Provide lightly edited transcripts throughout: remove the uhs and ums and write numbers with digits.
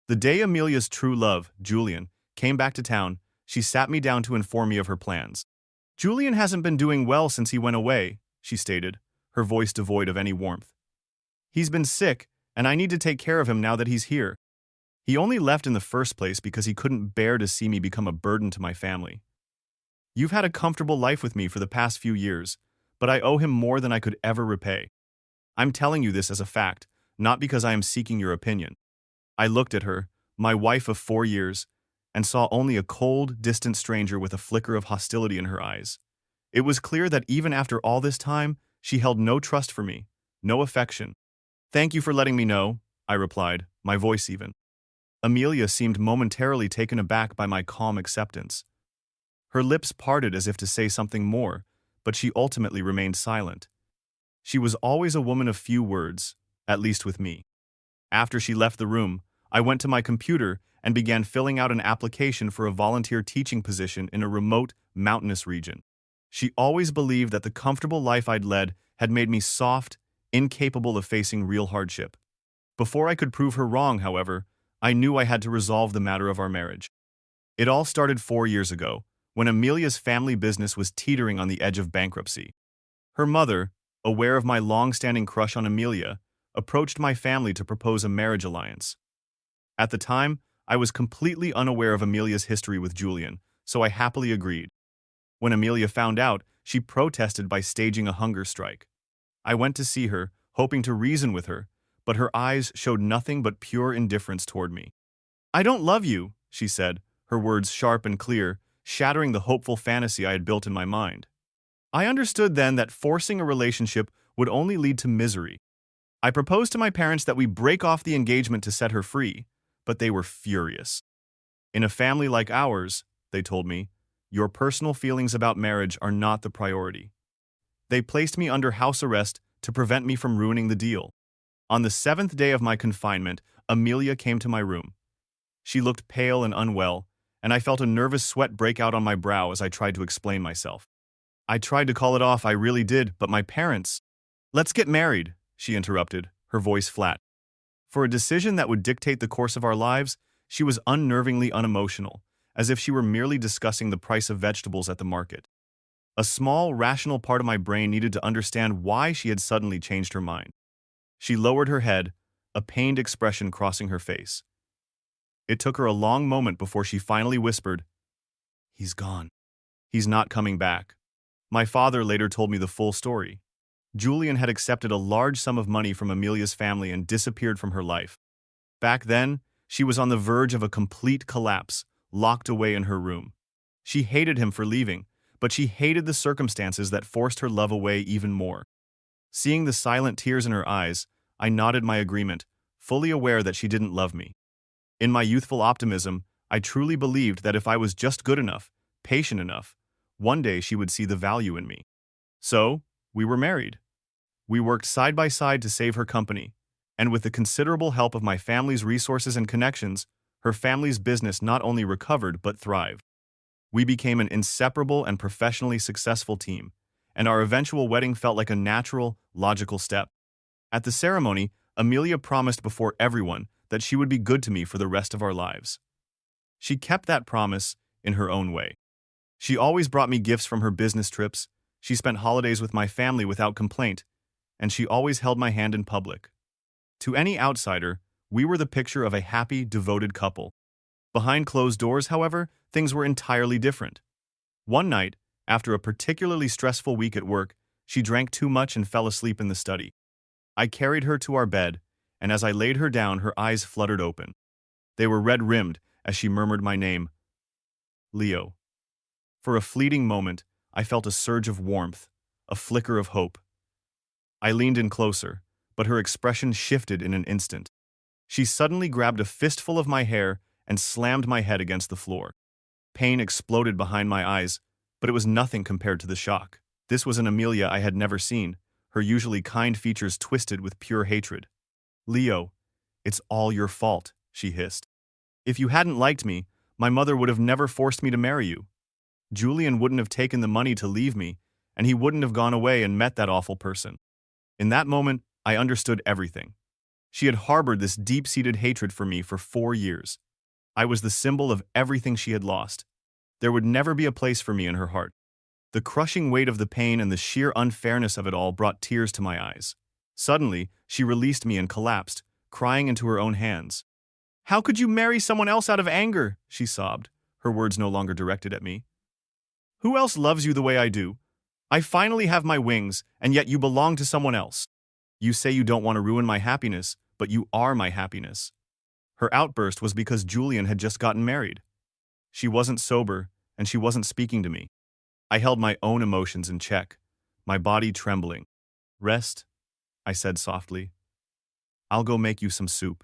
The day Amelia's true love, Julian, came back to town, she sat me down to inform me of her plans. Julian hasn't been doing well since he went away, she stated, her voice devoid of any warmth. He's been sick, and I need to take care of him now that he's here. He only left in the first place because he couldn't bear to see me become a burden to my family. You've had a comfortable life with me for the past few years, but I owe him more than I could ever repay. I'm telling you this as a fact, not because I am seeking your opinion. I looked at her, my wife of 4 years, and saw only a cold, distant stranger with a flicker of hostility in her eyes. It was clear that even after all this time, she held no trust for me, no affection. Thank you for letting me know, I replied, my voice even. Amelia seemed momentarily taken aback by my calm acceptance. Her lips parted as if to say something more, but she ultimately remained silent. She was always a woman of few words, at least with me. After she left the room, I went to my computer and began filling out an application for a volunteer teaching position in a remote, mountainous region. She always believed that the comfortable life I'd led had made me soft, incapable of facing real hardship. Before I could prove her wrong, however, I knew I had to resolve the matter of our marriage. It all started 4 years ago, when Amelia's family business was teetering on the edge of bankruptcy. Her mother, aware of my long-standing crush on Amelia, approached my family to propose a marriage alliance. At the time, I was completely unaware of Amelia's history with Julian, so I happily agreed. When Amelia found out, she protested by staging a hunger strike. I went to see her, hoping to reason with her, but her eyes showed nothing but pure indifference toward me. I don't love you, she said, her words sharp and clear, shattering the hopeful fantasy I had built in my mind. I understood then that forcing a relationship would only lead to misery. I proposed to my parents that we break off the engagement to set her free, but they were furious. In a family like ours, they told me, your personal feelings about marriage are not the priority. They placed me under house arrest to prevent me from ruining the deal. On the 7th day of my confinement, Amelia came to my room. She looked pale and unwell, and I felt a nervous sweat break out on my brow as I tried to explain myself. I tried to call it off, I really did, but my parents— Let's get married, she interrupted, her voice flat. For a decision that would dictate the course of our lives, she was unnervingly unemotional, as if she were merely discussing the price of vegetables at the market. A small, rational part of my brain needed to understand why she had suddenly changed her mind. She lowered her head, a pained expression crossing her face. It took her a long moment before she finally whispered, "He's gone. He's not coming back." My father later told me the full story. Julian had accepted a large sum of money from Amelia's family and disappeared from her life. Back then, she was on the verge of a complete collapse, locked away in her room. She hated him for leaving, but she hated the circumstances that forced her love away even more. Seeing the silent tears in her eyes, I nodded my agreement, fully aware that she didn't love me. In my youthful optimism, I truly believed that if I was just good enough, patient enough, one day she would see the value in me. So, we were married. We worked side by side to save her company, and with the considerable help of my family's resources and connections, her family's business not only recovered but thrived. We became an inseparable and professionally successful team, and our eventual wedding felt like a natural, logical step. At the ceremony, Amelia promised before everyone that she would be good to me for the rest of our lives. She kept that promise in her own way. She always brought me gifts from her business trips, she spent holidays with my family without complaint, and she always held my hand in public. To any outsider, we were the picture of a happy, devoted couple. Behind closed doors, however, things were entirely different. One night, after a particularly stressful week at work, she drank too much and fell asleep in the study. I carried her to our bed, and as I laid her down, her eyes fluttered open. They were red-rimmed as she murmured my name, Leo. For a fleeting moment, I felt a surge of warmth, a flicker of hope. I leaned in closer, but her expression shifted in an instant. She suddenly grabbed a fistful of my hair and slammed my head against the floor. Pain exploded behind my eyes, but it was nothing compared to the shock. This was an Amelia I had never seen, her usually kind features twisted with pure hatred. "Leo, it's all your fault," she hissed. "If you hadn't liked me, my mother would have never forced me to marry you. Julian wouldn't have taken the money to leave me, and he wouldn't have gone away and met that awful person." In that moment, I understood everything. She had harbored this deep-seated hatred for me for 4 years. I was the symbol of everything she had lost. There would never be a place for me in her heart. The crushing weight of the pain and the sheer unfairness of it all brought tears to my eyes. Suddenly, she released me and collapsed, crying into her own hands. "How could you marry someone else out of anger?" she sobbed, her words no longer directed at me. "Who else loves you the way I do? I finally have my wings, and yet you belong to someone else. You say you don't want to ruin my happiness, but you are my happiness." Her outburst was because Julian had just gotten married. She wasn't sober, and she wasn't speaking to me. I held my own emotions in check, my body trembling. "Rest," I said softly. "I'll go make you some soup."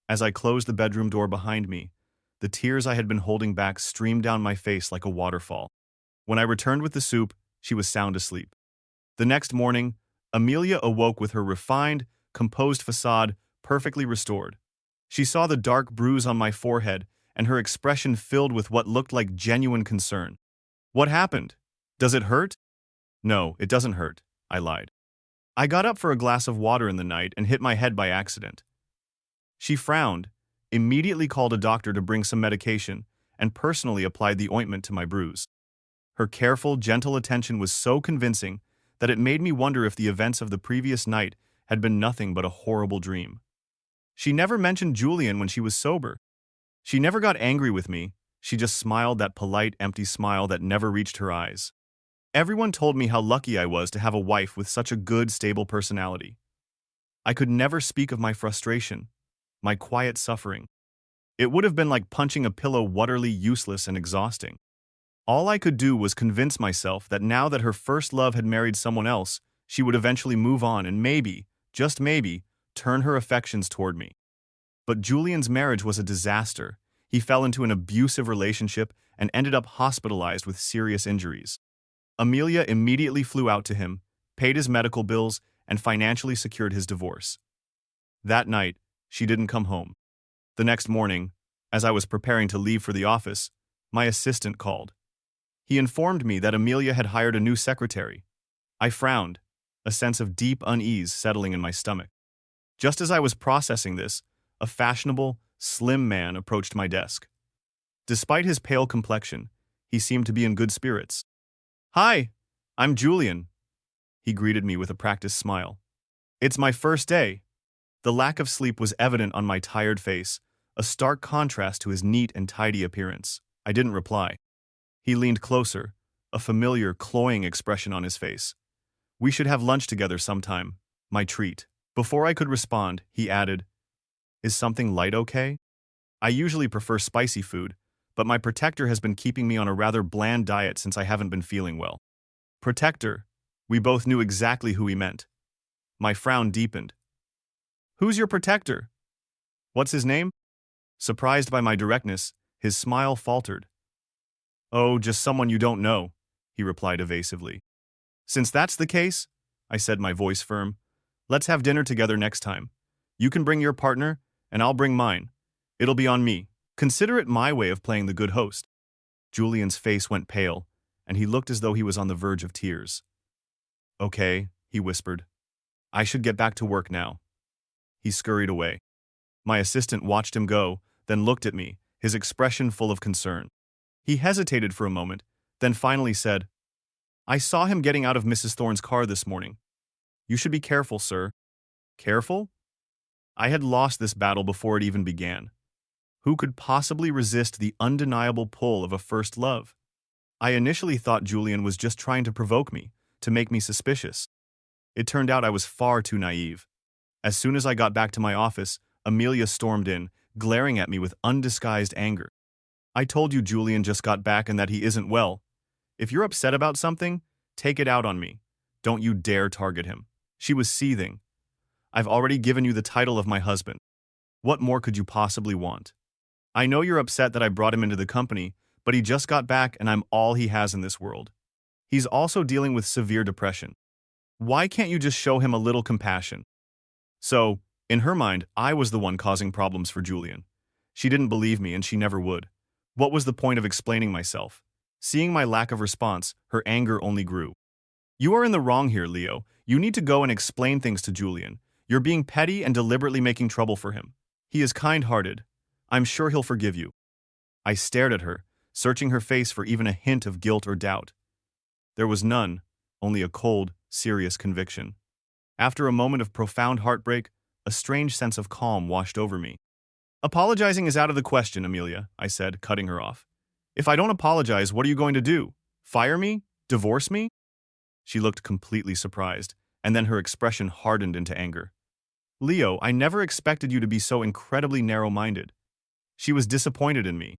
As I closed the bedroom door behind me, the tears I had been holding back streamed down my face like a waterfall. When I returned with the soup, she was sound asleep. The next morning, Amelia awoke with her refined, composed facade perfectly restored. She saw the dark bruise on my forehead, and her expression filled with what looked like genuine concern. "What happened? Does it hurt?" "No, it doesn't hurt," I lied. "I got up for a glass of water in the night and hit my head by accident." She frowned, immediately called a doctor to bring some medication, and personally applied the ointment to my bruise. Her careful, gentle attention was so convincing that it made me wonder if the events of the previous night had been nothing but a horrible dream. She never mentioned Julian when she was sober. She never got angry with me. She just smiled that polite, empty smile that never reached her eyes. Everyone told me how lucky I was to have a wife with such a good, stable personality. I could never speak of my frustration, my quiet suffering. It would have been like punching a pillow, utterly useless and exhausting. All I could do was convince myself that now that her first love had married someone else, she would eventually move on and maybe, just maybe, turn her affections toward me. But Julian's marriage was a disaster. He fell into an abusive relationship and ended up hospitalized with serious injuries. Amelia immediately flew out to him, paid his medical bills, and financially secured his divorce. That night, she didn't come home. The next morning, as I was preparing to leave for the office, my assistant called. He informed me that Amelia had hired a new secretary. I frowned, a sense of deep unease settling in my stomach. Just as I was processing this, a fashionable, slim man approached my desk. Despite his pale complexion, he seemed to be in good spirits. "Hi, I'm Julian," he greeted me with a practiced smile. "It's my first day." The lack of sleep was evident on my tired face, a stark contrast to his neat and tidy appearance. I didn't reply. He leaned closer, a familiar, cloying expression on his face. "We should have lunch together sometime, my treat." Before I could respond, he added, "Is something light okay? I usually prefer spicy food, but my protector has been keeping me on a rather bland diet since I haven't been feeling well." Protector. We both knew exactly who he meant. My frown deepened. "Who's your protector? What's his name?" Surprised by my directness, his smile faltered. "Oh, just someone you don't know," he replied evasively. "Since that's the case," I said, my voice firm, "let's have dinner together next time. You can bring your partner, and I'll bring mine. It'll be on me. Consider it my way of playing the good host." Julian's face went pale, and he looked as though he was on the verge of tears. "Okay," he whispered. "I should get back to work now." He scurried away. My assistant watched him go, then looked at me, his expression full of concern. He hesitated for a moment, then finally said, "I saw him getting out of Mrs. Thorne's car this morning. You should be careful, sir." Careful? I had lost this battle before it even began. Who could possibly resist the undeniable pull of a first love? I initially thought Julian was just trying to provoke me, to make me suspicious. It turned out I was far too naive. As soon as I got back to my office, Amelia stormed in, glaring at me with undisguised anger. "I told you Julian just got back and that he isn't well. If you're upset about something, take it out on me. Don't you dare target him." She was seething. "I've already given you the title of my husband. What more could you possibly want? I know you're upset that I brought him into the company, but he just got back and I'm all he has in this world. He's also dealing with severe depression. Why can't you just show him a little compassion?" So, in her mind, I was the one causing problems for Julian. She didn't believe me and she never would. What was the point of explaining myself? Seeing my lack of response, her anger only grew. "You are in the wrong here, Leo. You need to go and explain things to Julian. You're being petty and deliberately making trouble for him. He is kind-hearted. I'm sure he'll forgive you." I stared at her, searching her face for even a hint of guilt or doubt. There was none, only a cold, serious conviction. After a moment of profound heartbreak, a strange sense of calm washed over me. "Apologizing is out of the question, Amelia," I said, cutting her off. "If I don't apologize, what are you going to do? Fire me? Divorce me?" She looked completely surprised, and then her expression hardened into anger. "Leo, I never expected you to be so incredibly narrow-minded." She was disappointed in me.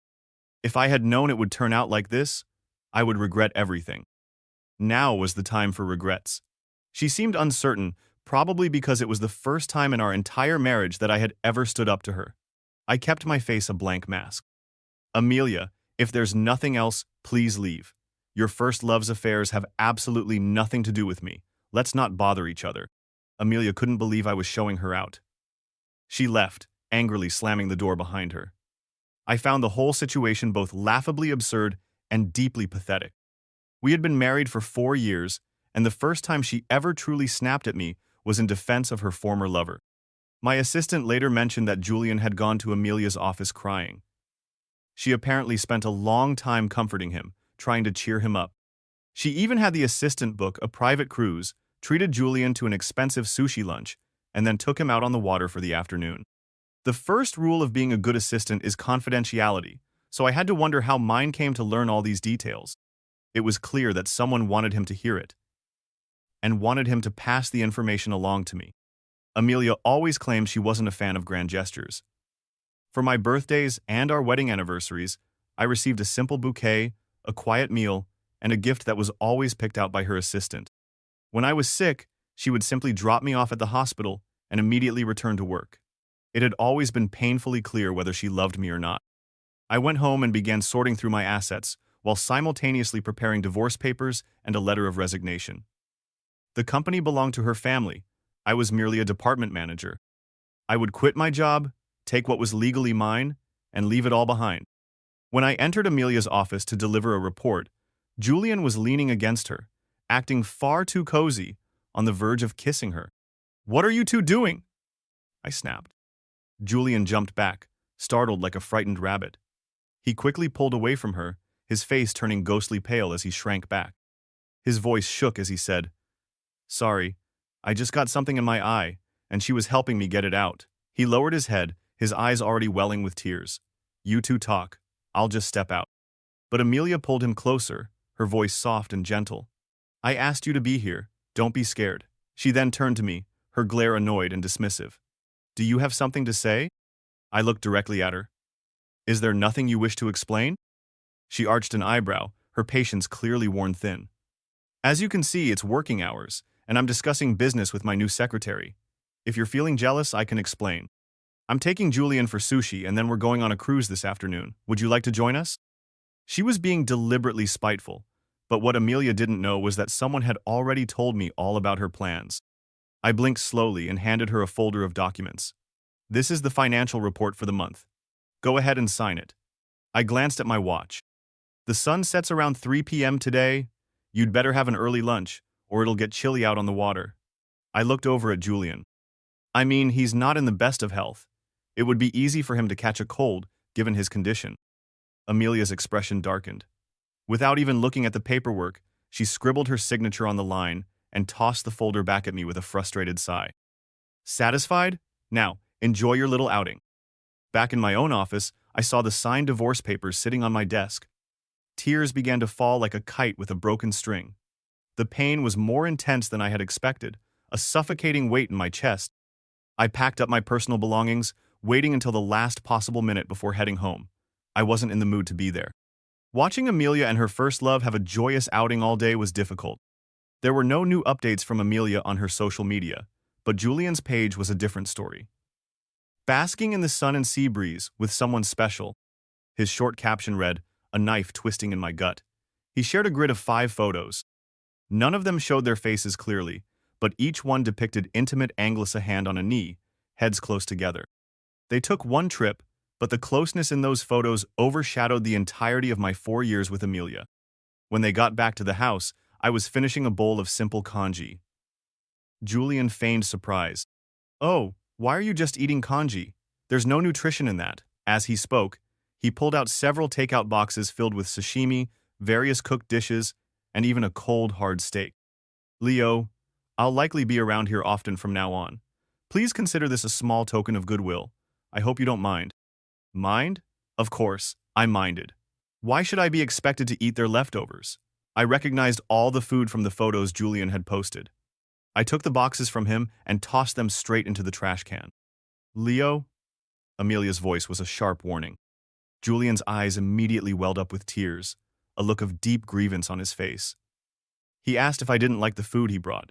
If I had known it would turn out like this, I would regret everything. Now was the time for regrets. She seemed uncertain, probably because it was the first time in our entire marriage that I had ever stood up to her. I kept my face a blank mask. "Amelia, if there's nothing else, please leave. Your first love's affairs have absolutely nothing to do with me. Let's not bother each other." Amelia couldn't believe I was showing her out. She left, angrily slamming the door behind her. I found the whole situation both laughably absurd and deeply pathetic. We had been married for 4 years, and the first time she ever truly snapped at me was in defense of her former lover. My assistant later mentioned that Julian had gone to Amelia's office crying. She apparently spent a long time comforting him, trying to cheer him up. She even had the assistant book a private cruise, treated Julian to an expensive sushi lunch, and then took him out on the water for the afternoon. The first rule of being a good assistant is confidentiality, so I had to wonder how mine came to learn all these details. It was clear that someone wanted him to hear it, and wanted him to pass the information along to me. Amelia always claimed she wasn't a fan of grand gestures. For my birthdays and our wedding anniversaries, I received a simple bouquet, a quiet meal, and a gift that was always picked out by her assistant. When I was sick, she would simply drop me off at the hospital and immediately return to work. It had always been painfully clear whether she loved me or not. I went home and began sorting through my assets, while simultaneously preparing divorce papers and a letter of resignation. The company belonged to her family. I was merely a department manager. I would quit my job, take what was legally mine, and leave it all behind. When I entered Amelia's office to deliver a report, Julian was leaning against her, acting far too cozy, on the verge of kissing her. "What are you two doing?" I snapped. Julian jumped back, startled like a frightened rabbit. He quickly pulled away from her, his face turning ghostly pale as he shrank back. His voice shook as he said, "Sorry, I just got something in my eye, and she was helping me get it out." He lowered his head, his eyes already welling with tears. "You two talk. I'll just step out." But Amelia pulled him closer, her voice soft and gentle. "I asked you to be here. Don't be scared." She then turned to me, her glare annoyed and dismissive. "Do you have something to say?" I looked directly at her. "Is there nothing you wish to explain?" She arched an eyebrow, her patience clearly worn thin. "As you can see, it's working hours, and I'm discussing business with my new secretary. If you're feeling jealous, I can explain. I'm taking Julian for sushi, and then we're going on a cruise this afternoon. Would you like to join us?" She was being deliberately spiteful, but what Amelia didn't know was that someone had already told me all about her plans. I blinked slowly and handed her a folder of documents. "This is the financial report for the month. Go ahead and sign it." I glanced at my watch. "The sun sets around 3 p.m. today. You'd better have an early lunch, or it'll get chilly out on the water." I looked over at Julian. I mean, he's not in the best of health. It would be easy for him to catch a cold, given his condition. Amelia's expression darkened. Without even looking at the paperwork, she scribbled her signature on the line and tossed the folder back at me with a frustrated sigh. "Satisfied? Now, enjoy your little outing." Back in my own office, I saw the signed divorce papers sitting on my desk. Tears began to fall like a kite with a broken string. The pain was more intense than I had expected, a suffocating weight in my chest. I packed up my personal belongings, waiting until the last possible minute before heading home. I wasn't in the mood to be there. Watching Amelia and her first love have a joyous outing all day was difficult. There were no new updates from Amelia on her social media, but Julian's page was a different story. "Basking in the sun and sea breeze with someone special." His short caption read, "A knife twisting in my gut." He shared a grid of 5 photos. None of them showed their faces clearly, but each one depicted intimate angles, a hand on a knee, heads close together. They took one trip, but the closeness in those photos overshadowed the entirety of my 4 years with Amelia. When they got back to the house, I was finishing a bowl of simple congee. Julian feigned surprise. Oh, why are you just eating congee? There's no nutrition in that. As he spoke, he pulled out several takeout boxes filled with sashimi, various cooked dishes, and even a cold, hard steak. Leo, I'll likely be around here often from now on. Please consider this a small token of goodwill. I hope you don't mind. Mind? Of course, I minded. Why should I be expected to eat their leftovers? I recognized all the food from the photos Julian had posted. I took the boxes from him and tossed them straight into the trash can. Leo? Amelia's voice was a sharp warning. Julian's eyes immediately welled up with tears, a look of deep grievance on his face. He asked if I didn't like the food he brought.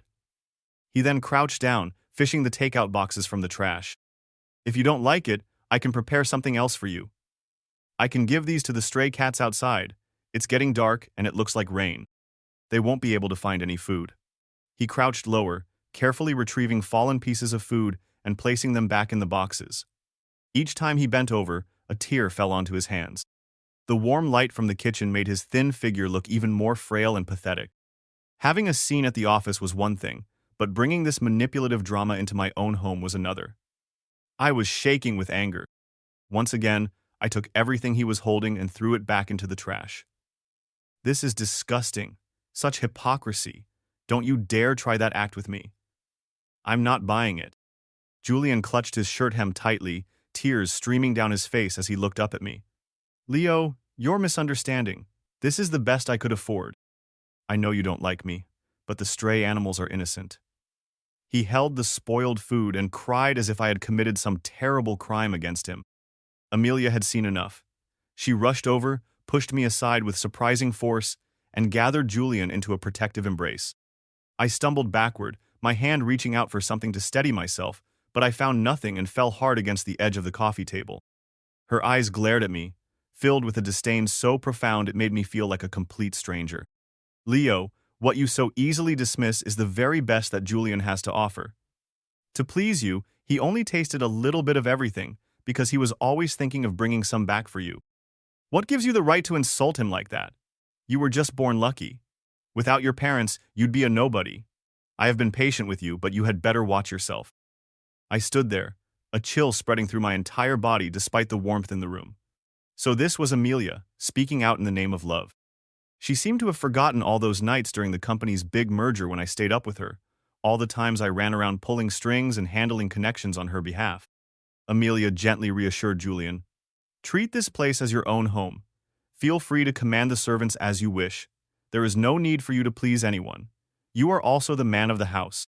He then crouched down, fishing the takeout boxes from the trash. If you don't like it, I can prepare something else for you. I can give these to the stray cats outside. It's getting dark and it looks like rain. They won't be able to find any food. He crouched lower, carefully retrieving fallen pieces of food and placing them back in the boxes. Each time he bent over, a tear fell onto his hands. The warm light from the kitchen made his thin figure look even more frail and pathetic. Having a scene at the office was one thing, but bringing this manipulative drama into my own home was another. I was shaking with anger. Once again, I took everything he was holding and threw it back into the trash. This is disgusting. Such hypocrisy. Don't you dare try that act with me. I'm not buying it. Julian clutched his shirt hem tightly, tears streaming down his face as he looked up at me. Leo, you're misunderstanding. This is the best I could afford. I know you don't like me, but the stray animals are innocent. He held the spoiled food and cried as if I had committed some terrible crime against him. Amelia had seen enough. She rushed over, pushed me aside with surprising force, and gathered Julian into a protective embrace. I stumbled backward, my hand reaching out for something to steady myself, but I found nothing and fell hard against the edge of the coffee table. Her eyes glared at me, filled with a disdain so profound it made me feel like a complete stranger. Leo, what you so easily dismiss is the very best that Julian has to offer. To please you, he only tasted a little bit of everything, because he was always thinking of bringing some back for you. What gives you the right to insult him like that? You were just born lucky. Without your parents, you'd be a nobody. I have been patient with you, but you had better watch yourself. I stood there, a chill spreading through my entire body despite the warmth in the room. So this was Amelia, speaking out in the name of love. She seemed to have forgotten all those nights during the company's big merger when I stayed up with her, all the times I ran around pulling strings and handling connections on her behalf. Amelia gently reassured Julian. Treat this place as your own home. Feel free to command the servants as you wish. There is no need for you to please anyone. You are also the man of the house.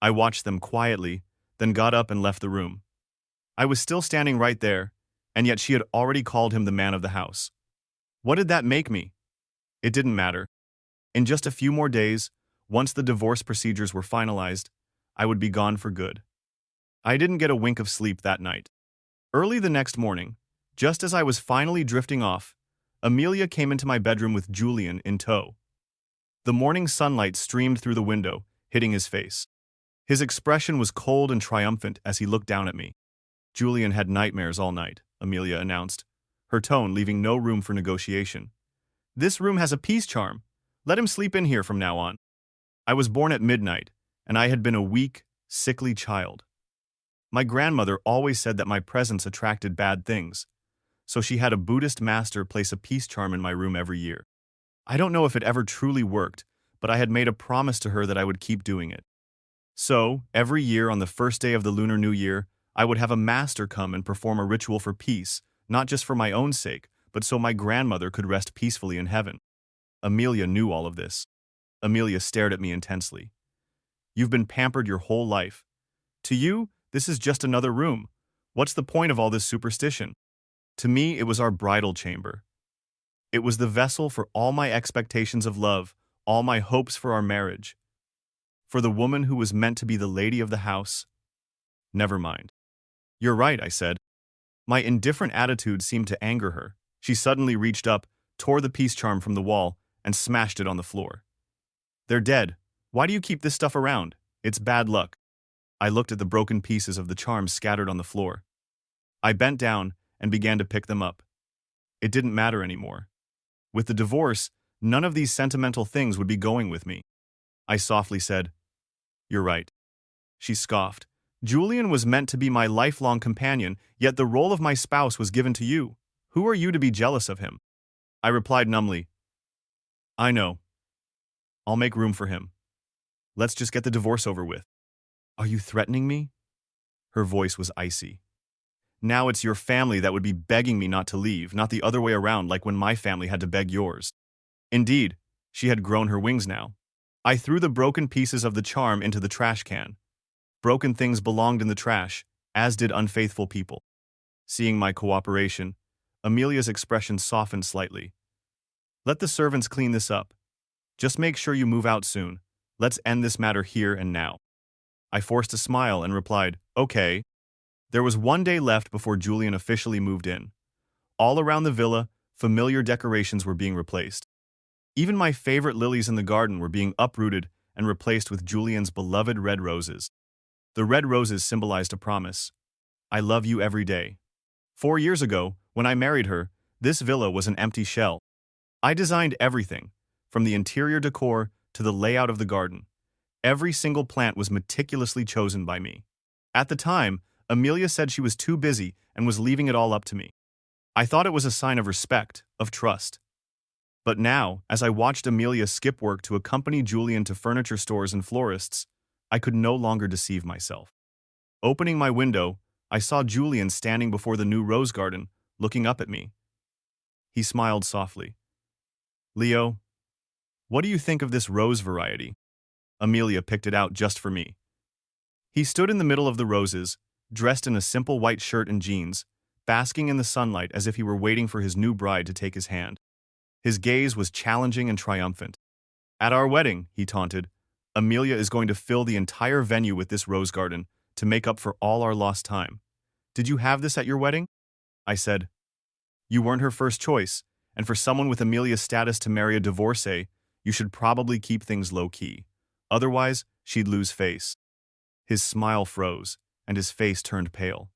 I watched them quietly, then got up and left the room. I was still standing right there, and yet she had already called him the man of the house. What did that make me? It didn't matter. In just a few more days, once the divorce procedures were finalized, I would be gone for good. I didn't get a wink of sleep that night. Early the next morning, just as I was finally drifting off, Amelia came into my bedroom with Julian in tow. The morning sunlight streamed through the window, hitting his face. His expression was cold and triumphant as he looked down at me. Julian had nightmares all night, Amelia announced, her tone leaving no room for negotiation. This room has a peace charm. Let him sleep in here from now on. I was born at midnight, and I had been a weak, sickly child. My grandmother always said that my presence attracted bad things, so she had a Buddhist master place a peace charm in my room every year. I don't know if it ever truly worked, but I had made a promise to her that I would keep doing it. So, every year on the first day of the Lunar New Year, I would have a master come and perform a ritual for peace, not just for my own sake, but so my grandmother could rest peacefully in heaven. Amelia knew all of this. Amelia stared at me intensely. You've been pampered your whole life. To you, this is just another room. What's the point of all this superstition? To me, it was our bridal chamber. It was the vessel for all my expectations of love, all my hopes for our marriage. For the woman who was meant to be the lady of the house. Never mind. You're right, I said. My indifferent attitude seemed to anger her. She suddenly reached up, tore the peace charm from the wall, and smashed it on the floor. They're dead. Why do you keep this stuff around? It's bad luck. I looked at the broken pieces of the charm scattered on the floor. I bent down and began to pick them up. It didn't matter anymore. With the divorce, none of these sentimental things would be going with me. I softly said, You're right. She scoffed, Julian was meant to be my lifelong companion, yet the role of my spouse was given to you. Who are you to be jealous of him? I replied numbly, I know. I'll make room for him. Let's just get the divorce over with. Are you threatening me? Her voice was icy. Now it's your family that would be begging me not to leave, not the other way around like when my family had to beg yours. Indeed, she had grown her wings now. I threw the broken pieces of the charm into the trash can. Broken things belonged in the trash, as did unfaithful people. Seeing my cooperation, Amelia's expression softened slightly. Let the servants clean this up. Just make sure you move out soon. Let's end this matter here and now. I forced a smile and replied, okay. There was one day left before Julian officially moved in. All around the villa, familiar decorations were being replaced. Even my favorite lilies in the garden were being uprooted and replaced with Julian's beloved red roses. The red roses symbolized a promise. I love you every day. 4 years ago, when I married her, this villa was an empty shell. I designed everything, from the interior decor to the layout of the garden. Every single plant was meticulously chosen by me. At the time, Amelia said she was too busy and was leaving it all up to me. I thought it was a sign of respect, of trust. But now, as I watched Amelia skip work to accompany Julian to furniture stores and florists, I could no longer deceive myself. Opening my window, I saw Julian standing before the new rose garden, looking up at me. He smiled softly. Leo, what do you think of this rose variety? Amelia picked it out just for me. He stood in the middle of the roses, dressed in a simple white shirt and jeans, basking in the sunlight as if he were waiting for his new bride to take his hand. His gaze was challenging and triumphant. At our wedding, he taunted, Amelia is going to fill the entire venue with this rose garden to make up for all our lost time. Did you have this at your wedding? I said. You weren't her first choice, and for someone with Amelia's status to marry a divorcee, you should probably keep things low-key. Otherwise, she'd lose face. His smile froze, and his face turned pale.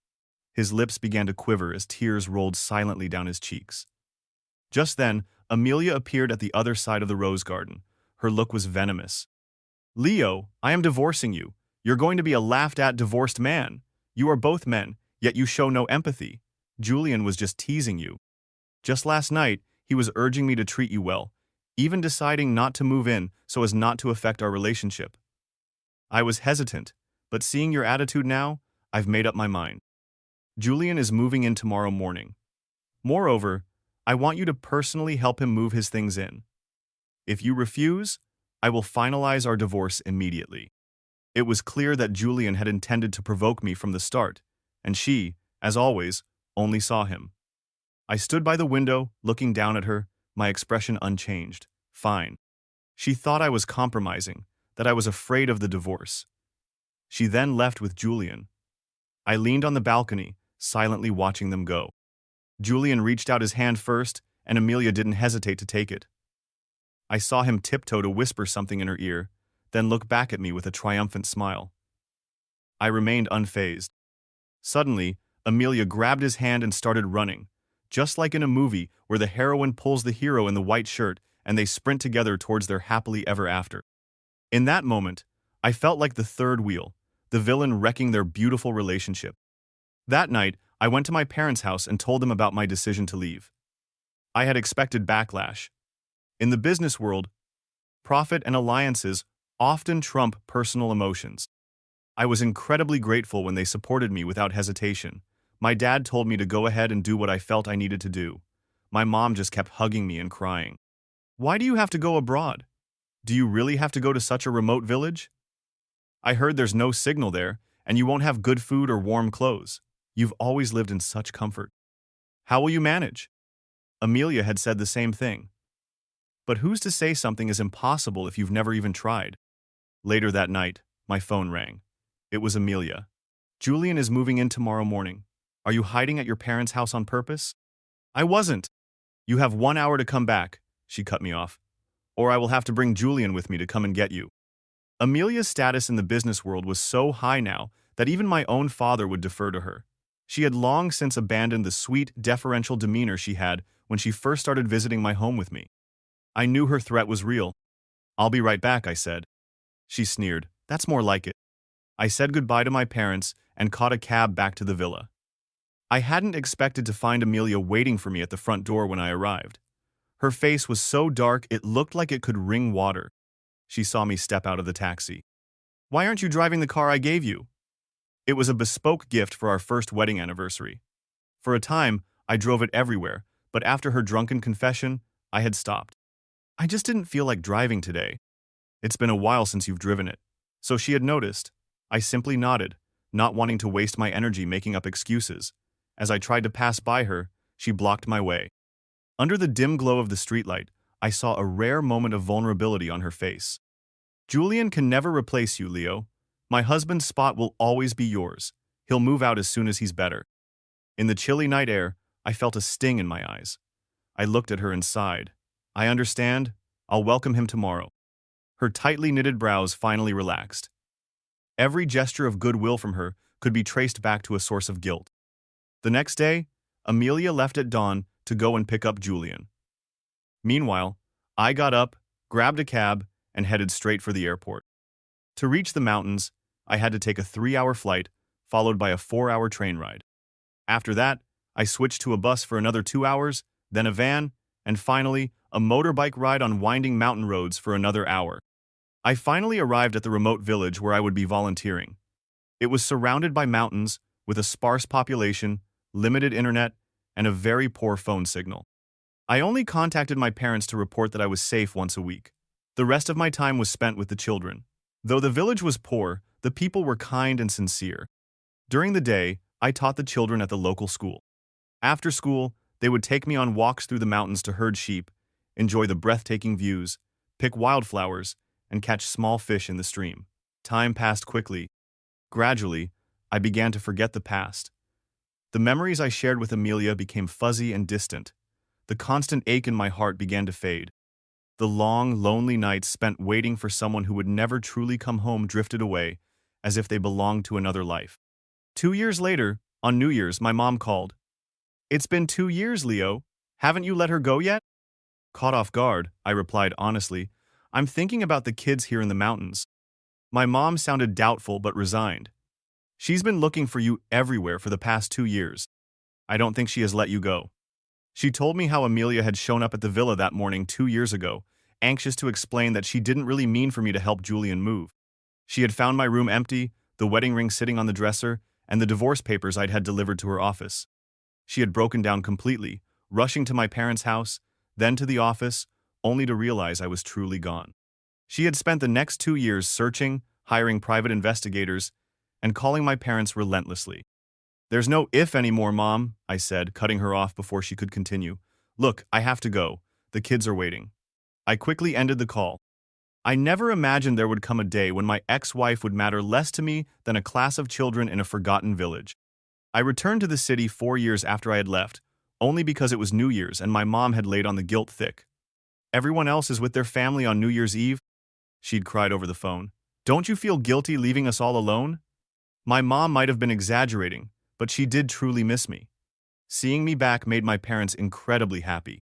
His lips began to quiver as tears rolled silently down his cheeks. Just then, Amelia appeared at the other side of the rose garden. Her look was venomous. Leo, I am divorcing you. You're going to be a laughed-at divorced man. You are both men, yet you show no empathy. Julian was just teasing you. Just last night, he was urging me to treat you well, even deciding not to move in so as not to affect our relationship. I was hesitant, but seeing your attitude now, I've made up my mind. Julian is moving in tomorrow morning. Moreover, I want you to personally help him move his things in. If you refuse, I will finalize our divorce immediately. It was clear that Julian had intended to provoke me from the start, and she, as always, only saw him. I stood by the window, looking down at her, my expression unchanged. Fine. She thought I was compromising, that I was afraid of the divorce. She then left with Julian. I leaned on the balcony, silently watching them go. Julian reached out his hand first, and Amelia didn't hesitate to take it. I saw him tiptoe to whisper something in her ear, then look back at me with a triumphant smile. I remained unfazed. Suddenly, Amelia grabbed his hand and started running, just like in a movie where the heroine pulls the hero in the white shirt and they sprint together towards their happily ever after. In that moment, I felt like the third wheel, the villain wrecking their beautiful relationship. That night, I went to my parents' house and told them about my decision to leave. I had expected backlash. In the business world, profit and alliances often trump personal emotions. I was incredibly grateful when they supported me without hesitation. My dad told me to go ahead and do what I felt I needed to do. My mom just kept hugging me and crying. Why do you have to go abroad? Do you really have to go to such a remote village? I heard there's no signal there, and you won't have good food or warm clothes. You've always lived in such comfort. How will you manage? Amelia had said the same thing. But who's to say something is impossible if you've never even tried? Later that night, my phone rang. It was Amelia. Julian is moving in tomorrow morning. Are you hiding at your parents' house on purpose? I wasn't. You have 1 hour to come back, she cut me off. Or I will have to bring Julian with me to come and get you. Amelia's status in the business world was so high now that even my own father would defer to her. She had long since abandoned the sweet, deferential demeanor she had when she first started visiting my home with me. I knew her threat was real. I'll be right back, I said. She sneered. That's more like it. I said goodbye to my parents and caught a cab back to the villa. I hadn't expected to find Amelia waiting for me at the front door when I arrived. Her face was so dark it looked like it could wring water. She saw me step out of the taxi. "Why aren't you driving the car I gave you?" It was a bespoke gift for our first wedding anniversary. For a time, I drove it everywhere, but after her drunken confession, I had stopped. "I just didn't feel like driving today." "It's been a while since you've driven it." So she had noticed. I simply nodded, not wanting to waste my energy making up excuses. As I tried to pass by her, she blocked my way. Under the dim glow of the streetlight, I saw a rare moment of vulnerability on her face. "Julian can never replace you, Leo. My husband's spot will always be yours. He'll move out as soon as he's better." In the chilly night air, I felt a sting in my eyes. I looked at her and sighed. "I understand. I'll welcome him tomorrow." Her tightly knitted brows finally relaxed. Every gesture of goodwill from her could be traced back to a source of guilt. The next day, Amelia left at dawn to go and pick up Julian. Meanwhile, I got up, grabbed a cab, and headed straight for the airport. To reach the mountains, I had to take a 3-hour flight, followed by a 4-hour train ride. After that, I switched to a bus for another 2 hours, then a van, and finally, a motorbike ride on winding mountain roads for another hour. I finally arrived at the remote village where I would be volunteering. It was surrounded by mountains, with a sparse population, limited internet, and a very poor phone signal. I only contacted my parents to report that I was safe once a week. The rest of my time was spent with the children. Though the village was poor, the people were kind and sincere. During the day, I taught the children at the local school. After school, they would take me on walks through the mountains to herd sheep, enjoy the breathtaking views, pick wildflowers, and catch small fish in the stream. Time passed quickly. Gradually, I began to forget the past. The memories I shared with Amelia became fuzzy and distant. The constant ache in my heart began to fade. The long, lonely nights spent waiting for someone who would never truly come home drifted away, as if they belonged to another life. 2 years later, on New Year's, my mom called. "It's been 2 years, Leo. Haven't you let her go yet?" Caught off guard, I replied honestly, "I'm thinking about the kids here in the mountains." My mom sounded doubtful but resigned. "She's been looking for you everywhere for the past 2 years. I don't think she has let you go." She told me how Amelia had shown up at the villa that morning 2 years ago, anxious to explain that she didn't really mean for me to help Julian move. She had found my room empty, the wedding ring sitting on the dresser, and the divorce papers I'd had delivered to her office. She had broken down completely, rushing to my parents' house, then to the office, only to realize I was truly gone. She had spent the next 2 years searching, hiring private investigators, and calling my parents relentlessly. "There's no if anymore, Mom," I said, cutting her off before she could continue. "Look, I have to go. The kids are waiting." I quickly ended the call. I never imagined there would come a day when my ex-wife would matter less to me than a class of children in a forgotten village. I returned to the city 4 years after I had left, only because it was New Year's and my mom had laid on the guilt thick. "Everyone else is with their family on New Year's Eve," she'd cried over the phone. "Don't you feel guilty leaving us all alone?" My mom might have been exaggerating, but she did truly miss me. Seeing me back made my parents incredibly happy.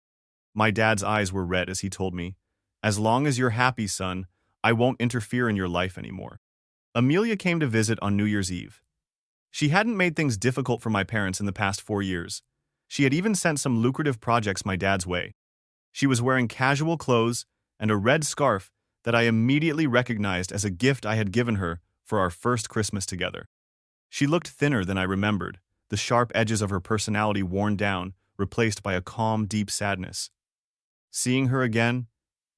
My dad's eyes were red as he told me, "As long as you're happy, son, I won't interfere in your life anymore." Amelia came to visit on New Year's Eve. She hadn't made things difficult for my parents in the past 4 years. She had even sent some lucrative projects my dad's way. She was wearing casual clothes and a red scarf that I immediately recognized as a gift I had given her for our first Christmas together. She looked thinner than I remembered, the sharp edges of her personality worn down, replaced by a calm, deep sadness. Seeing her again,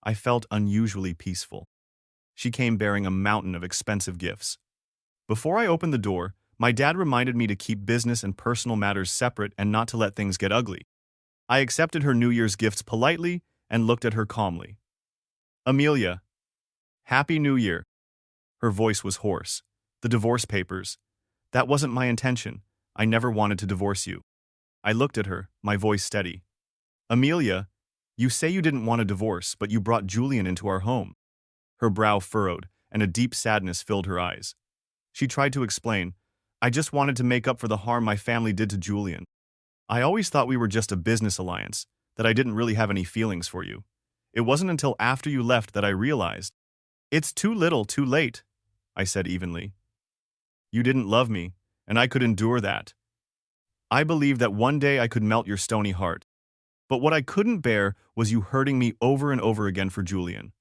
I felt unusually peaceful. She came bearing a mountain of expensive gifts. Before I opened the door, my dad reminded me to keep business and personal matters separate and not to let things get ugly. I accepted her New Year's gifts politely and looked at her calmly. "Amelia, Happy New Year." Her voice was hoarse. "The divorce papers. That wasn't my intention. I never wanted to divorce you." I looked at her, my voice steady. "Amelia, you say you didn't want a divorce, but you brought Julian into our home." Her brow furrowed, and a deep sadness filled her eyes. She tried to explain, "I just wanted to make up for the harm my family did to Julian. I always thought we were just a business alliance, that I didn't really have any feelings for you. It wasn't until after you left that I realized." "It's too little, too late," I said evenly. You didn't love me, and I could endure that. I believed that one day I could melt your stony heart. But what I couldn't bear was you hurting me over and over again for Julian.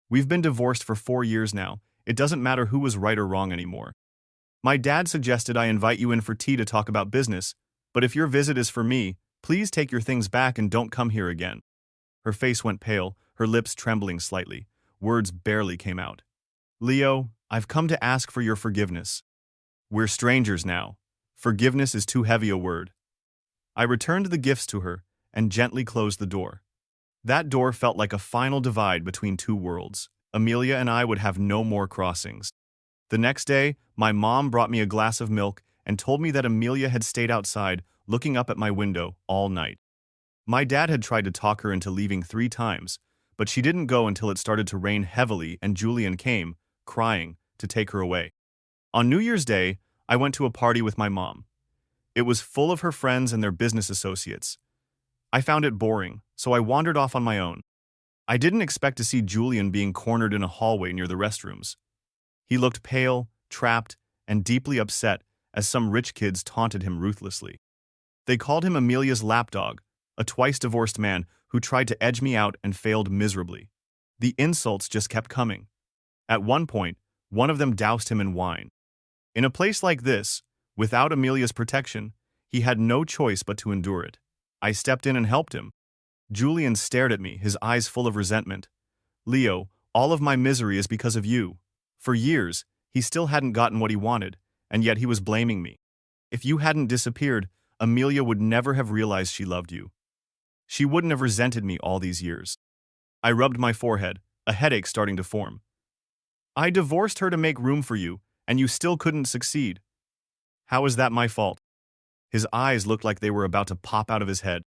We've been divorced for 4 years now. It doesn't matter who was right or wrong anymore. My dad suggested I invite you in for tea to talk about business, but if your visit is for me, please take your things back and don't come here again. Her face went pale, her lips trembling slightly. Words barely came out. Leo, I've come to ask for your forgiveness. We're strangers now. Forgiveness is too heavy a word. I returned the gifts to her and gently closed the door. That door felt like a final divide between two worlds. Amelia and I would have no more crossings. The next day, my mom brought me a glass of milk and told me that Amelia had stayed outside, looking up at my window all night. My dad had tried to talk her into leaving 3 times, but she didn't go until it started to rain heavily and Julian came, crying, to take her away. On New Year's Day, I went to a party with my mom. It was full of her friends and their business associates. I found it boring, so I wandered off on my own. I didn't expect to see Julian being cornered in a hallway near the restrooms. He looked pale, trapped, and deeply upset as some rich kids taunted him ruthlessly. They called him Amelia's lapdog, a twice-divorced man who tried to edge me out and failed miserably. The insults just kept coming. At one point, one of them doused him in wine. In a place like this, without Amelia's protection, he had no choice but to endure it. I stepped in and helped him. Julian stared at me, his eyes full of resentment. Leo, all of my misery is because of you. For years, he still hadn't gotten what he wanted, and yet he was blaming me. If you hadn't disappeared, Amelia would never have realized she loved you. She wouldn't have resented me all these years. I rubbed my forehead, a headache starting to form. I divorced her to make room for you, and you still couldn't succeed. How is that my fault? His eyes looked like they were about to pop out of his head.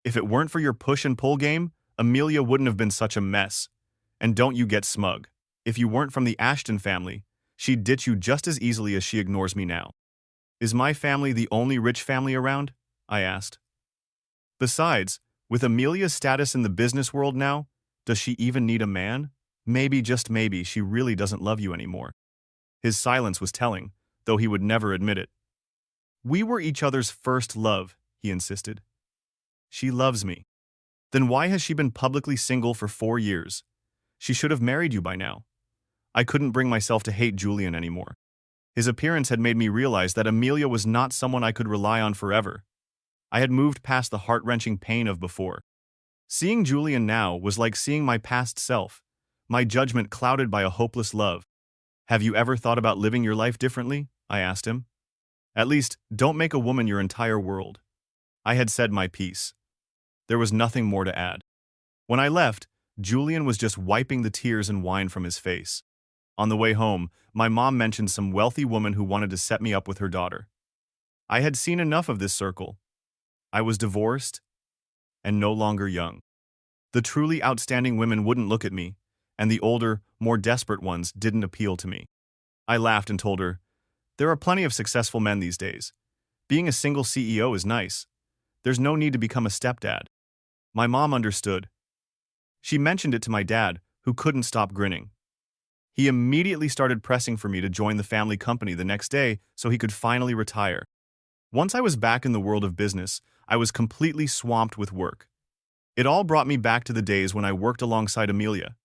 If it weren't for your push and pull game, Amelia wouldn't have been such a mess. And don't you get smug. If you weren't from the Ashton family, she'd ditch you just as easily as she ignores me now. Is my family the only rich family around? I asked. Besides, with Amelia's status in the business world now, does she even need a man? Maybe, just maybe, she really doesn't love you anymore. His silence was telling, though he would never admit it. We were each other's first love, he insisted. She loves me. Then why has she been publicly single for 4 years? She should have married you by now. I couldn't bring myself to hate Julian anymore. His appearance had made me realize that Amelia was not someone I could rely on forever. I had moved past the heart-wrenching pain of before. Seeing Julian now was like seeing my past self, my judgment clouded by a hopeless love. Have you ever thought about living your life differently? I asked him. At least, don't make a woman your entire world. I had said my piece. There was nothing more to add. When I left, Julian was just wiping the tears and wine from his face. On the way home, my mom mentioned some wealthy woman who wanted to set me up with her daughter. I had seen enough of this circle. I was divorced and no longer young. The truly outstanding women wouldn't look at me, and the older, more desperate ones didn't appeal to me. I laughed and told her, there are plenty of successful men these days. Being a single CEO is nice. There's no need to become a stepdad. My mom understood. She mentioned it to my dad, who couldn't stop grinning. He immediately started pressing for me to join the family company the next day so he could finally retire. Once I was back in the world of business, I was completely swamped with work. It all brought me back to the days when I worked alongside Amelia.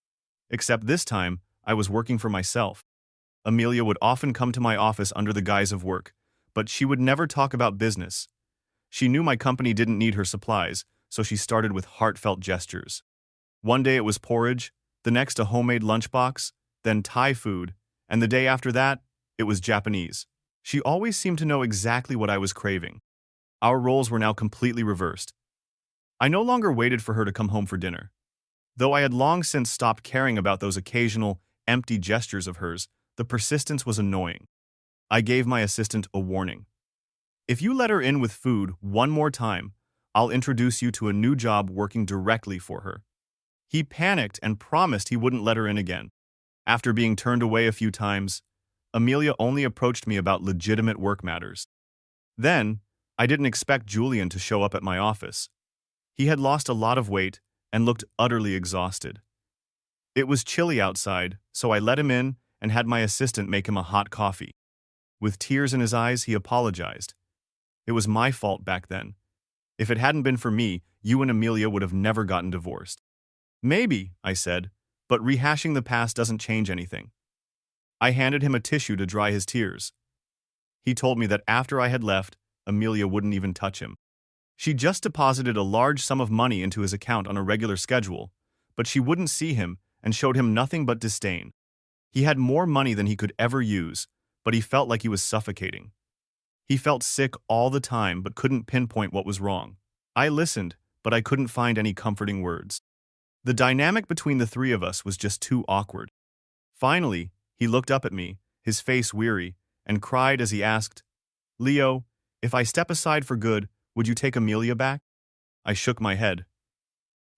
Except this time, I was working for myself. Amelia would often come to my office under the guise of work, but she would never talk about business. She knew my company didn't need her supplies, so she started with heartfelt gestures. One day it was porridge, the next a homemade lunchbox, then Thai food, and the day after that, it was Japanese. She always seemed to know exactly what I was craving. Our roles were now completely reversed. I no longer waited for her to come home for dinner. Though I had long since stopped caring about those occasional, empty gestures of hers, the persistence was annoying. I gave my assistant a warning. If you let her in with food one more time, I'll introduce you to a new job working directly for her. He panicked and promised he wouldn't let her in again. After being turned away a few times, Amelia only approached me about legitimate work matters. Then, I didn't expect Julian to show up at my office. He had lost a lot of weight and looked utterly exhausted. It was chilly outside, so I let him in and had my assistant make him a hot coffee. With tears in his eyes, he apologized. It was my fault back then. If it hadn't been for me, you and Amelia would have never gotten divorced. Maybe, I said, but rehashing the past doesn't change anything. I handed him a tissue to dry his tears. He told me that after I had left, Amelia wouldn't even touch him. She just deposited a large sum of money into his account on a regular schedule, but she wouldn't see him and showed him nothing but disdain. He had more money than he could ever use, but he felt like he was suffocating. He felt sick all the time but couldn't pinpoint what was wrong. I listened, but I couldn't find any comforting words. The dynamic between the three of us was just too awkward. Finally, he looked up at me, his face weary, and cried as he asked, "Leo, if I step aside for good, would you take Amelia back?" I shook my head.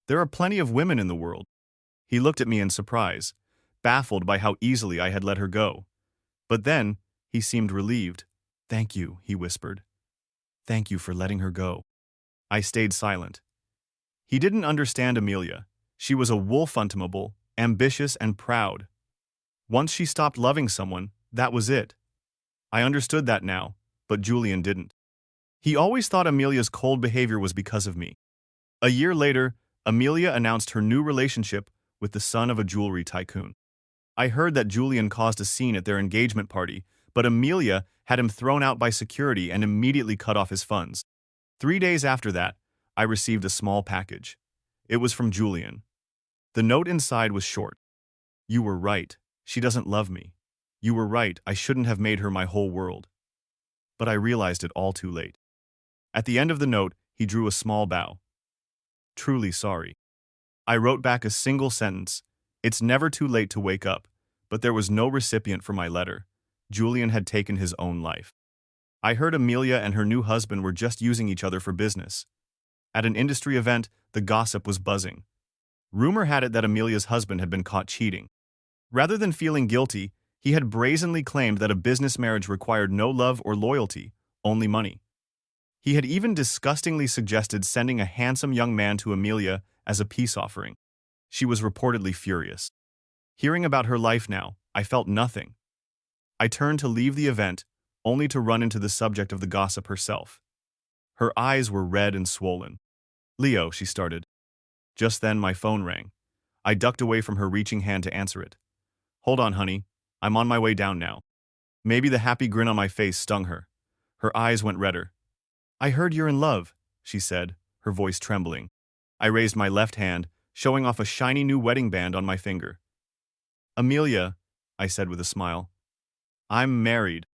There are plenty of women in the world. He looked at me in surprise, baffled by how easily I had let her go. But then, he seemed relieved. "Thank you," he whispered. "Thank you for letting her go." I stayed silent. He didn't understand Amelia. She was a wolf-untamable, ambitious and proud. Once she stopped loving someone, that was it. I understood that now, but Julian didn't. He always thought Amelia's cold behavior was because of me. A year later, Amelia announced her new relationship with the son of a jewelry tycoon. I heard that Julian caused a scene at their engagement party, but Amelia had him thrown out by security and immediately cut off his funds. 3 days after that, I received a small package. It was from Julian. The note inside was short. "You were right. She doesn't love me. You were right. I shouldn't have made her my whole world." But I realized it all too late. At the end of the note, he drew a small bow. "Truly sorry." I wrote back a single sentence. It's never too late to wake up, but there was no recipient for my letter. Julian had taken his own life. I heard Amelia and her new husband were just using each other for business. At an industry event, the gossip was buzzing. Rumor had it that Amelia's husband had been caught cheating. Rather than feeling guilty, he had brazenly claimed that a business marriage required no love or loyalty, only money. He had even disgustingly suggested sending a handsome young man to Amelia as a peace offering. She was reportedly furious. Hearing about her life now, I felt nothing. I turned to leave the event, only to run into the subject of the gossip herself. Her eyes were red and swollen. "Leo," she started. Just then my phone rang. I ducked away from her reaching hand to answer it. "Hold on, honey. I'm on my way down now." Maybe the happy grin on my face stung her. Her eyes went redder. "I heard you're in love," she said, her voice trembling. I raised my left hand, showing off a shiny new wedding band on my finger. "Amelia," I said with a smile. "I'm married."